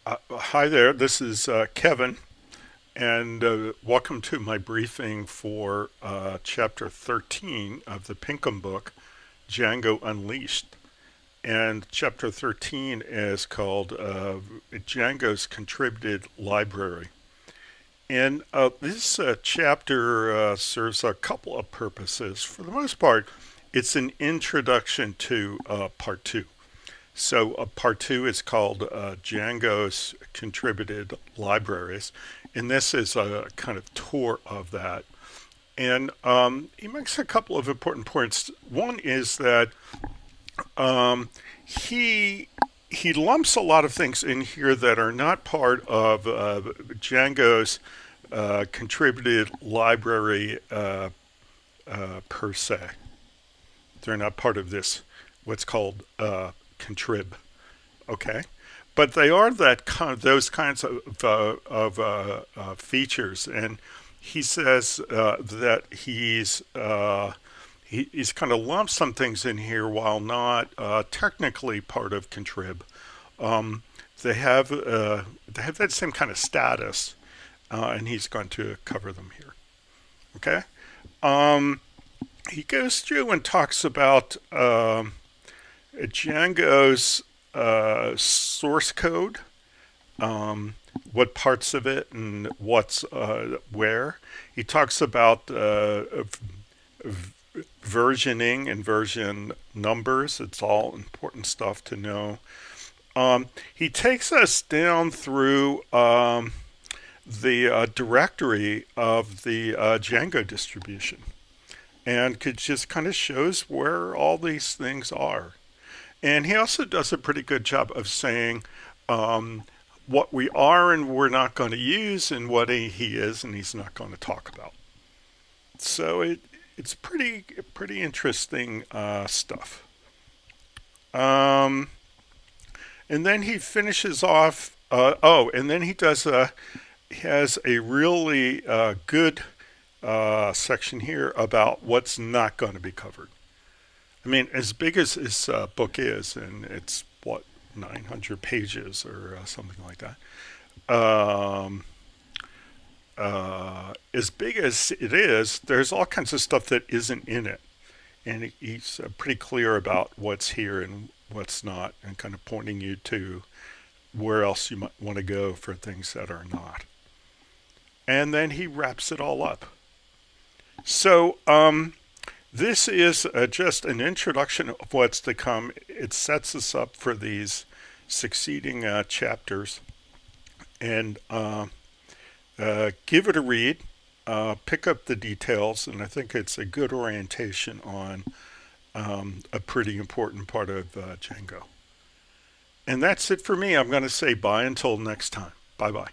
Hi there, this is Kevin, and welcome to my briefing for Chapter 13 of the Pinkham book, Django Unleashed. And Chapter 13 is called Django's Contributed Library. And this chapter serves a couple of purposes. For the most part, it's an introduction to Part 2. So part two is called Django's Contributed Libraries, and this is a kind of tour of that. And he makes a couple of important points. One is that um, he he lumps a lot of things in here that are not part of Django's contributed library per se. They're not part of this what's called contrib. Okay, but they are that kind of those kinds of features, and he says that he's kind of lumped some things in here while not technically part of contrib. Um, they have that same kind of status, and he's going to cover them here. Okay, um, he goes through and talks about Django's source code, um, what parts of it and what's where. He talks about versioning and version numbers. It's all important stuff to know. He takes us down through the directory of the Django distribution and could just kind of shows where all these things are. And he also does a pretty good job of saying what we are and we're not going to use and what he is and he's not going to talk about. So it's pretty interesting stuff. Um, and then he finishes off. And then he has a really good section here about what's not going to be covered. I mean, as big as this book is, and it's what 900 pages or something like that. Um, as big as it is, there's all kinds of stuff that isn't in it, and he's pretty clear about what's here and what's not, and kind of pointing you to where else you might want to go for things that are not. And then he wraps it all up. So, this is just an introduction of what's to come. It sets us up for these succeeding chapters. And give it a read, pick up the details, and I think it's a good orientation on a pretty important part of Django. And that's it for me. I'm going to say bye until next time. Bye bye.